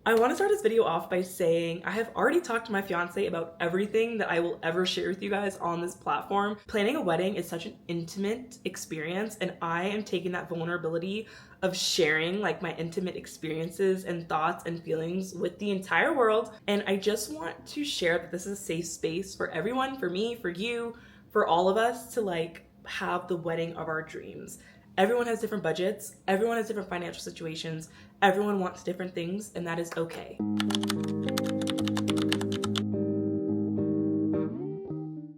I want to start this video off by saying I have already talked to my fiance about everything that I will ever share with you guys on this platform. Planning a wedding is such an intimate experience, and I am taking that vulnerability of sharing like my intimate experiences and thoughts and feelings with the entire world. And I just want to share that this is a safe space for everyone, for me, for you, for all of us to like have the wedding of our dreams. Everyone has different budgets, everyone has different financial situations, everyone wants different things, and that is okay.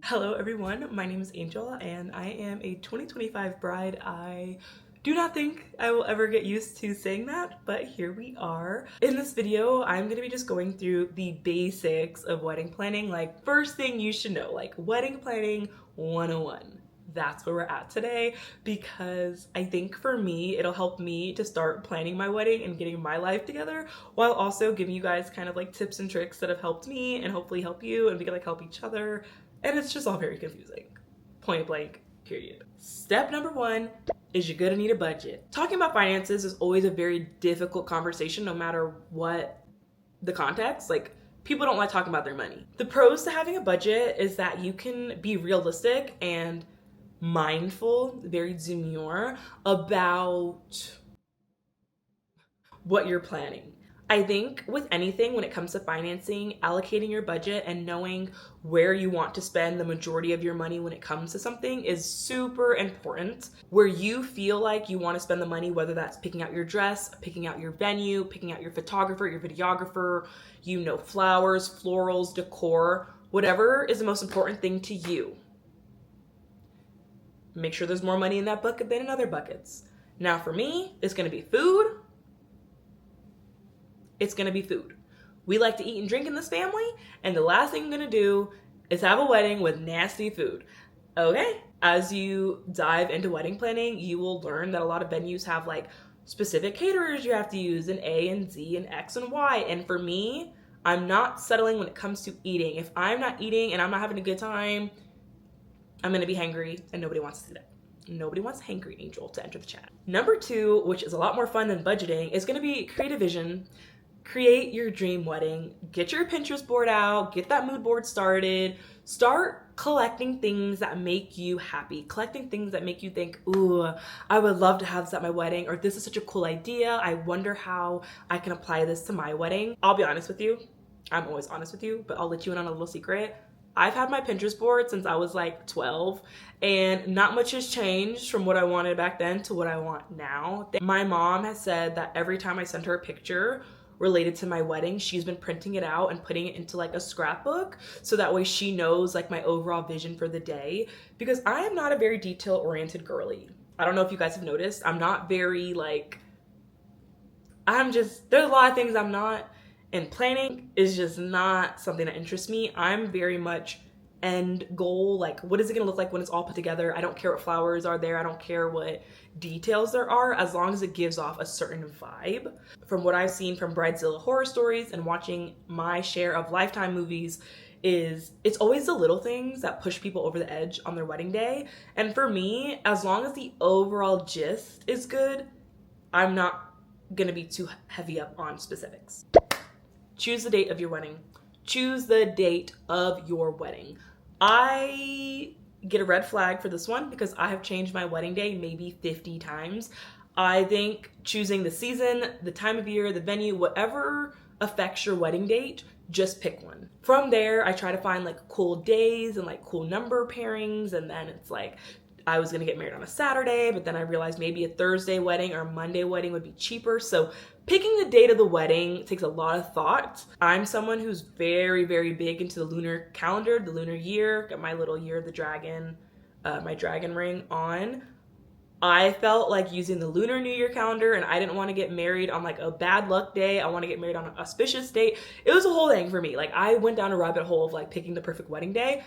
Hello everyone, my name is Angel and I am a 2025 bride. I do not think I will ever get used to saying that, but here we are. In this video, I'm gonna be just going through the basics of wedding planning, like first thing you should know, like wedding planning 101. That's where we're at today, because I think for me, it'll help me to start planning my wedding and getting my life together, while also giving you guys kind of like tips and tricks that have helped me and hopefully help you, and we can like help each other. And it's just all very confusing. Point blank, period. Step number one is you're gonna need a budget. Talking about finances is always a very difficult conversation, no matter what the context. Like, people don't like talking about their money. The pros to having a budget is that you can be realistic and mindful, very demure about what you're planning. I think with anything, when it comes to financing, allocating your budget and knowing where you want to spend the majority of your money when it comes to something is super important. Where you feel like you want to spend the money, whether that's picking out your dress, picking out your venue, picking out your photographer, your videographer, flowers, florals, decor, whatever is the most important thing to you. Make sure there's more money in that bucket than in other buckets. Now for me, it's gonna be food. It's gonna be food. We like to eat and drink in this family, and the last thing I'm gonna do is have a wedding with nasty food. Okay? As you dive into wedding planning, you will learn that a lot of venues have like specific caterers you have to use, and A and Z and X and Y. And for me, I'm not settling when it comes to eating. If I'm not eating and I'm not having a good time, I'm gonna be hangry, and nobody wants to see that. Nobody wants hangry Angel to enter the chat. Number two, which is a lot more fun than budgeting, is gonna be create a vision. Create your dream wedding. Get your Pinterest board out, get that mood board started. Start collecting things that make you happy. Collecting things that make you think, ooh, I would love to have this at my wedding, or this is such a cool idea. I wonder how I can apply this to my wedding. I'll be honest with you. I'm always honest with you, but I'll let you in on a little secret. I've had my Pinterest board since I was like 12, and not much has changed from what I wanted back then to what I want now. My mom has said that every time I send her a picture related to my wedding, she's been printing it out and putting it into like a scrapbook, so that way she knows like my overall vision for the day, because I am not a very detail-oriented girly. I don't know if you guys have noticed. I'm not very like, there's a lot of things I'm not. And planning is just not something that interests me. I'm very much end goal, like what is it gonna look like when it's all put together? I don't care what flowers are there. I don't care what details there are, as long as it gives off a certain vibe. From what I've seen from Bridezilla horror stories and watching my share of Lifetime movies, it's always the little things that push people over the edge on their wedding day. And for me, as long as the overall gist is good, I'm not gonna be too heavy up on specifics. Choose the date of your wedding. Choose the date of your wedding. I get a red flag for this one because I have changed my wedding day maybe 50 times. I think choosing the season, the time of year, the venue, whatever affects your wedding date, just pick one. From there, I try to find like cool days and like cool number pairings, and then it's like, I was gonna get married on a Saturday, but then I realized maybe a Thursday wedding or a Monday wedding would be cheaper. So picking the date of the wedding takes a lot of thought. I'm someone who's very, very big into the lunar calendar, the lunar year. Got my little year of the dragon, my dragon ring on. I felt like using the lunar New Year calendar, and I didn't want to get married on like a bad luck day. I want to get married on an auspicious date. It was a whole thing for me. Like, I went down a rabbit hole of like picking the perfect wedding day.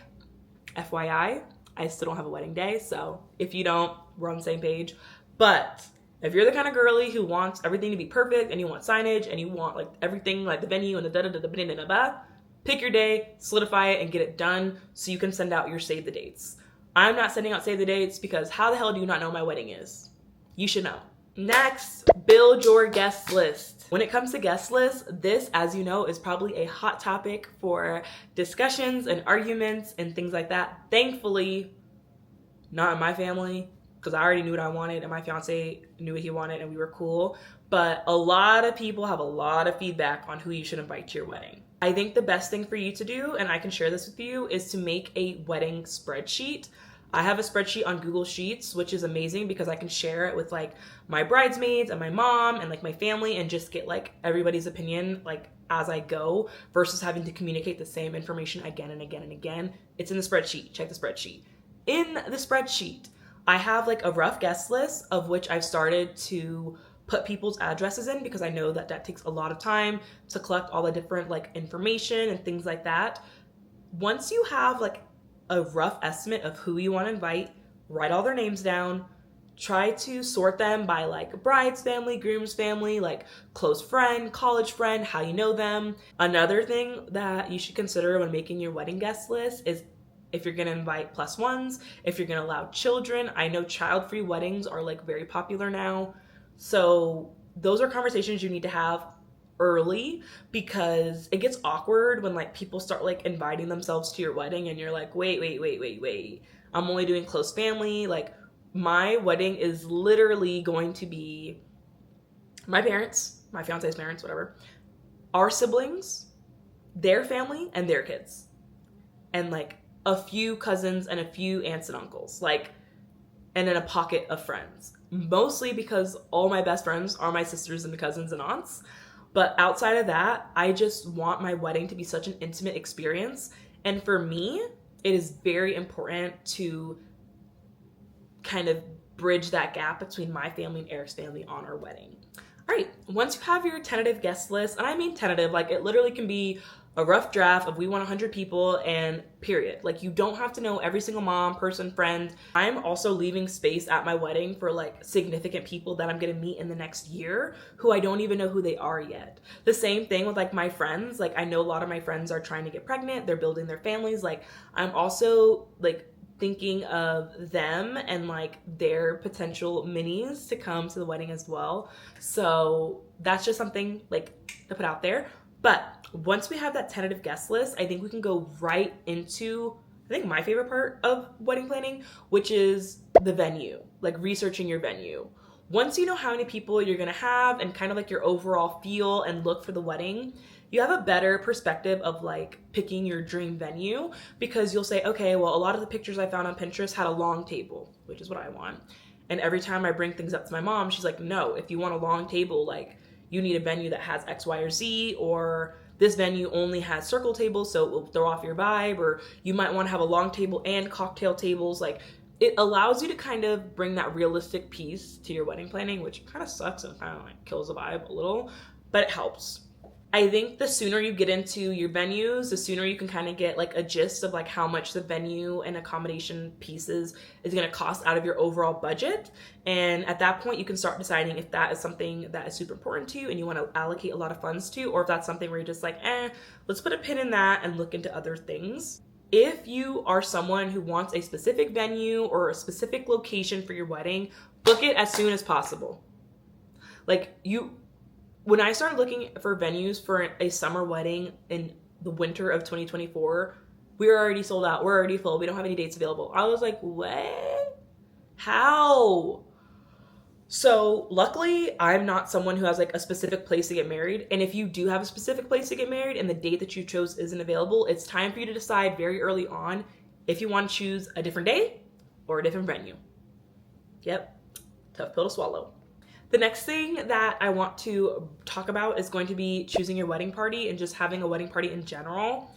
FYI, I still don't have a wedding day, so if you don't, we're on the same page. But if you're the kind of girly who wants everything to be perfect, and you want signage, and you want like everything, like the venue and the da-da-da-da-da-da-da, pick your day, solidify it, and get it done so you can send out your save the dates. I'm not sending out save the dates because how the hell do you not know my wedding is? You should know. Next, build your guest list. When it comes to guest lists, this, as you know, is probably a hot topic for discussions and arguments and things like that. Thankfully, not in my family, because I already knew what I wanted and my fiance knew what he wanted and we were cool. But a lot of people have a lot of feedback on who you should invite to your wedding. I think the best thing for you to do, and I can share this with you, is to make a wedding spreadsheet. I have a spreadsheet on Google Sheets, which is amazing because I can share it with like my bridesmaids and my mom and like my family and just get like everybody's opinion like as I go versus having to communicate the same information again and again and again. It's in the spreadsheet. Check the spreadsheet. In the spreadsheet, I have like a rough guest list of which I've started to put people's addresses in because I know that that takes a lot of time to collect all the different like information and things like that. Once you have like a rough estimate of who you want to invite, write all their names down, try to sort them by like bride's family, groom's family, like close friend, college friend, how you know them. Another thing that you should consider when making your wedding guest list is if you're going to invite plus ones, if you're going to allow children. I know child-free weddings are like very popular now. So those are conversations you need to have early because it gets awkward when like people start like inviting themselves to your wedding and you're like, wait. I'm only doing close family. Like my wedding is literally going to be my parents, my fiance's parents, whatever, our siblings, their family, and their kids. And like a few cousins and a few aunts and uncles, like, and then a pocket of friends. Mostly because all my best friends are my sisters and cousins and aunts. But outside of that, I just want my wedding to be such an intimate experience. And for me, it is very important to kind of bridge that gap between my family and Eric's family on our wedding. All right, once you have your tentative guest list, and I mean tentative, like it literally can be a rough draft of we want 100 people and period. Like you don't have to know every single mom, person, friend. I'm also leaving space at my wedding for like significant people that I'm gonna meet in the next year who I don't even know who they are yet. The same thing with like my friends. Like I know a lot of my friends are trying to get pregnant. They're building their families. Like I'm also like thinking of them and like their potential minis to come to the wedding as well. So that's just something like to put out there. But once we have that tentative guest list, I think we can go right into, I think my favorite part of wedding planning, which is the venue, like researching your venue. Once you know how many people you're gonna have and kind of like your overall feel and look for the wedding, you have a better perspective of like picking your dream venue because you'll say, okay, well, a lot of the pictures I found on Pinterest had a long table, which is what I want. And every time I bring things up to my mom, she's like, no, if you want a long table, like you need a venue that has X, Y, or Z, or this venue only has circle tables, so it will throw off your vibe, or you might want to have a long table and cocktail tables. Like it allows you to kind of bring that realistic piece to your wedding planning, which kind of sucks and kind of like kills the vibe a little, but it helps. I think the sooner you get into your venues, the sooner you can kind of get like a gist of like how much the venue and accommodation pieces is going to cost out of your overall budget. And at that point, you can start deciding if that is something that is super important to you and you want to allocate a lot of funds to, or if that's something where you're just like, let's put a pin in that and look into other things. If you are someone who wants a specific venue or a specific location for your wedding, book it as soon as possible. When I started looking for venues for a summer wedding in the winter of 2024, we were already sold out. We're already full. We don't have any dates available. I was like, what? How? So luckily, I'm not someone who has like a specific place to get married. And if you do have a specific place to get married and the date that you chose isn't available, it's time for you to decide very early on if you want to choose a different day or a different venue. Yep, tough pill to swallow. The next thing that I want to talk about is going to be choosing your wedding party and just having a wedding party in general.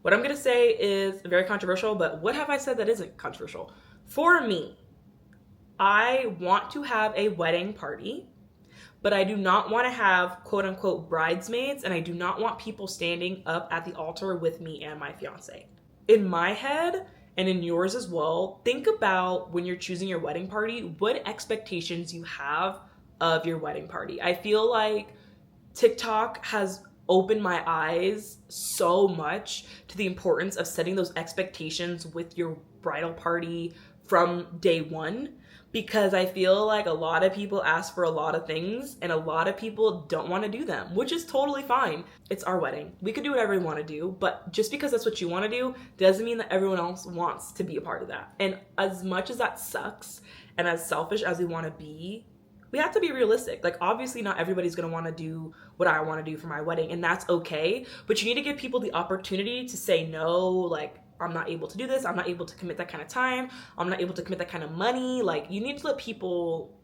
What I'm going to say is very controversial, but what have I said that isn't controversial? For me, I want to have a wedding party, but I do not want to have quote unquote bridesmaids, and I do not want people standing up at the altar with me and my fiance. In my head, and in yours as well, think about when you're choosing your wedding party, what expectations you have of your wedding party. I feel like TikTok has opened my eyes so much to the importance of setting those expectations with your bridal party from day one. because I feel like a lot of people ask for a lot of things and a lot of people don't want to do them, which is totally fine. It's our wedding. We could do whatever we want to do, but just because that's what you want to do doesn't mean that everyone else wants to be a part of that. And as much as that sucks and as selfish as we want to be, we have to be realistic. Like, obviously not everybody's going to want to do what I want to do for my wedding, and that's okay. But you need to give people the opportunity to say no, like, I'm not able to do this. I'm not able to commit that kind of time. I'm not able to commit that kind of money. Like, you need to let people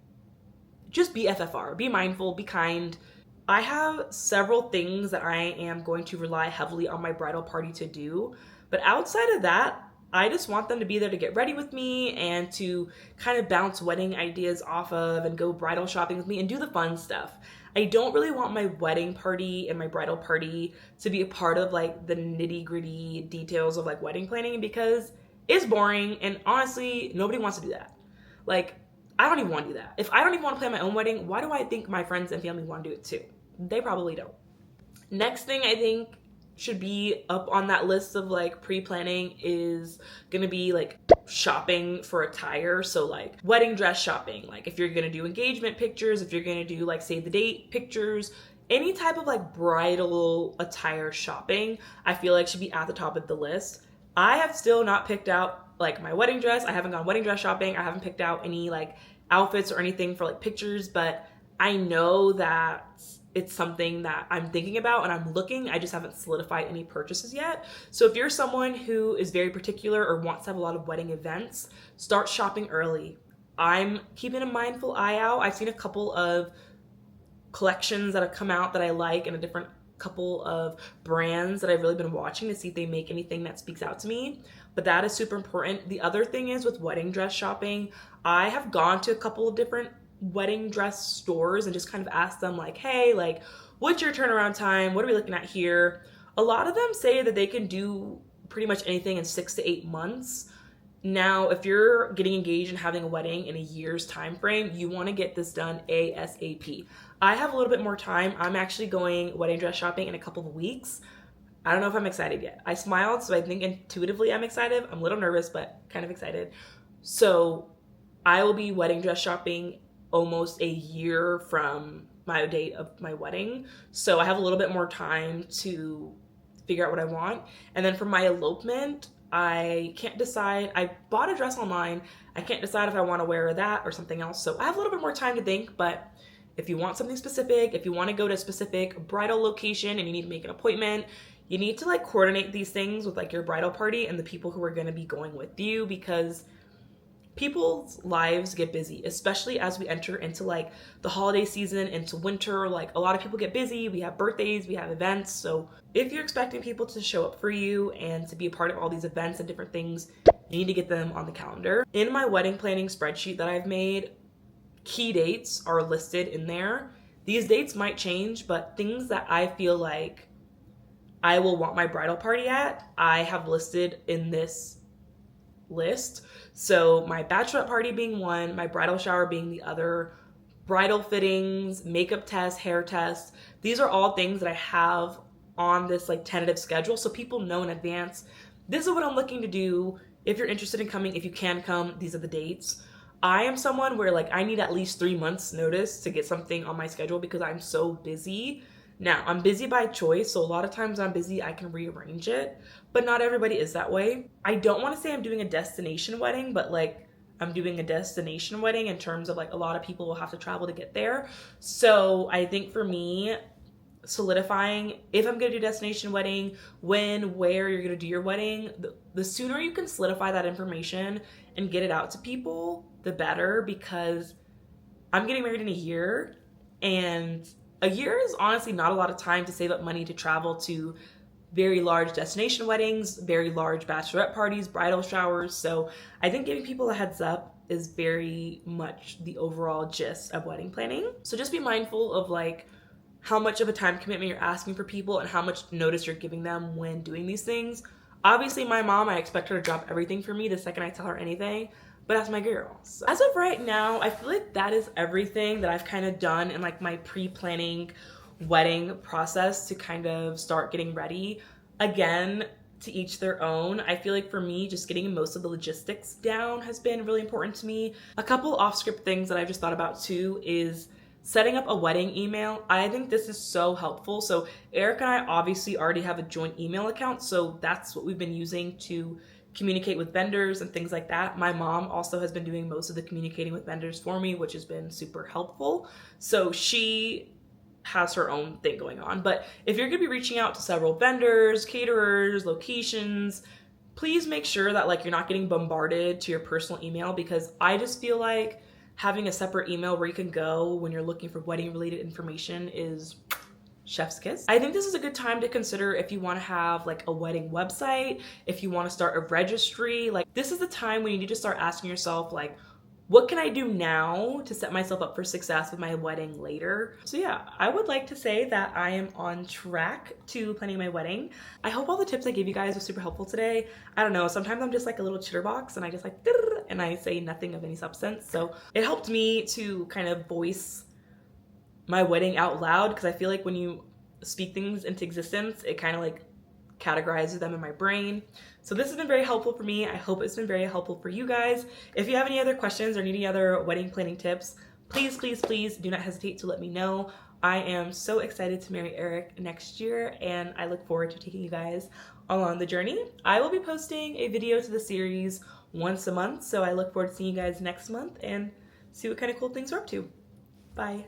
just be FFR, be mindful, be kind. I have several things that I am going to rely heavily on my bridal party to do. But outside of that, I just want them to be there to get ready with me and to kind of bounce wedding ideas off of and go bridal shopping with me and do the fun stuff. I don't really want my wedding party and my bridal party to be a part of like the nitty-gritty details of like wedding planning, because it's boring and honestly, nobody wants to do that. Like, I don't even want to do that. If I don't even want to plan my own wedding, why do I think my friends and family want to do it too? They probably don't. Next thing I think should be up on that list of like pre-planning is gonna be like shopping for attire. So like wedding dress shopping, like if you're gonna do engagement pictures, if you're gonna do like save the date pictures, any type of like bridal attire shopping, I feel like should be at the top of the list. I have still not picked out like my wedding dress. I haven't gone wedding dress shopping. I haven't picked out any like outfits or anything for like pictures, but I know that it's something that I'm thinking about and I'm looking. I just haven't solidified any purchases yet. So if you're someone who is very particular or wants to have a lot of wedding events, start shopping early. I'm keeping a mindful eye out. I've seen a couple of collections that have come out that I like and a different couple of brands that I've really been watching to see if they make anything that speaks out to me. But that is super important. The other thing is with wedding dress shopping, I have gone to a couple of different wedding dress stores and just kind of ask them like, hey, like, what's your turnaround time? What are we looking at here? A lot of them say that they can do pretty much anything in 6 to 8 months. Now, if you're getting engaged and having a wedding in a year's time frame, you want to get this done ASAP. I have a little bit more time. I'm actually going wedding dress shopping in a couple of weeks. I don't know if I'm excited yet. I smiled, so I think intuitively I'm excited. I'm a little nervous, but kind of excited. So I will be wedding dress shopping almost a year from my date of my wedding. So I have a little bit more time to figure out what I want. And then for my elopement, I can't decide. I bought a dress online. I can't decide if I want to wear that or something else. So I have a little bit more time to think, but if you want something specific, if you want to go to a specific bridal location and you need to make an appointment, you need to like coordinate these things with like your bridal party and the people who are going to be going with you, because people's lives get busy, especially as we enter into like the holiday season, into winter. Like a lot of people get busy. We have birthdays, we have events. So if you're expecting people to show up for you and to be a part of all these events and different things, you need to get them on the calendar. In my wedding planning spreadsheet that I've made, key dates are listed in there. These dates might change, but things that I feel like I will want my bridal party at, I have listed in this list. So my bachelorette party being one, my bridal shower being the other, bridal fittings, makeup test, hair test. These are all things that I have on this like tentative schedule, so people know in advance, this is what I'm looking to do. If you're interested in coming, if you can come, these are the dates. I am someone where like I need at least 3 months notice to get something on my schedule because I'm so busy. Now, I'm busy by choice, so a lot of times I'm busy, I can rearrange it, but not everybody is that way. I don't want to say I'm doing a destination wedding, but like I'm doing a destination wedding in terms of like a lot of people will have to travel to get there. So I think for me, solidifying if I'm going to do a destination wedding, when, where you're going to do your wedding, the sooner you can solidify that information and get it out to people, the better, because I'm getting married in a year, and a year is honestly not a lot of time to save up money to travel to very large destination weddings, very large bachelorette parties, bridal showers. So I think giving people a heads up is very much the overall gist of wedding planning. So just be mindful of like how much of a time commitment you're asking for people and how much notice you're giving them when doing these things. Obviously, my mom, I expect her to drop everything for me the second I tell her anything, but that's my girl. So as of right now, I feel like that is everything that I've kind of done in like my pre-planning wedding process to kind of start getting ready. Again, to each their own. I feel like for me, just getting most of the logistics down has been really important to me. A couple off-script things that I've just thought about too is setting up a wedding email. I think this is so helpful. So Eric and I obviously already have a joint email account, so that's what we've been using to communicate with vendors and things like that. My mom also has been doing most of the communicating with vendors for me, which has been super helpful. So she has her own thing going on. But if you're gonna be reaching out to several vendors, caterers, locations, please make sure that like you're not getting bombarded to your personal email, because I just feel like having a separate email where you can go when you're looking for wedding related information is chef's kiss. I think this is a good time to consider if you want to have like a wedding website, if you want to start a registry. Like this is the time when you need to start asking yourself like, what can I do now to set myself up for success with my wedding later? So yeah, I would like to say that I am on track to planning my wedding. I hope all the tips I gave you guys were super helpful today. I don't know, sometimes I'm just like a little chitterbox and I just like, and I say nothing of any substance. So it helped me to kind of voice my wedding out loud, because I feel like when you speak things into existence, it kind of like categorizes them in my brain. So this has been very helpful for me. I hope it's been very helpful for you guys. If you have any other questions or need any other wedding planning tips, please, please, please do not hesitate to let me know. I am so excited to marry Eric next year, and I look forward to taking you guys along the journey. I will be posting a video to the series once a month, so I look forward to seeing you guys next month and see what kind of cool things we're up to. Bye.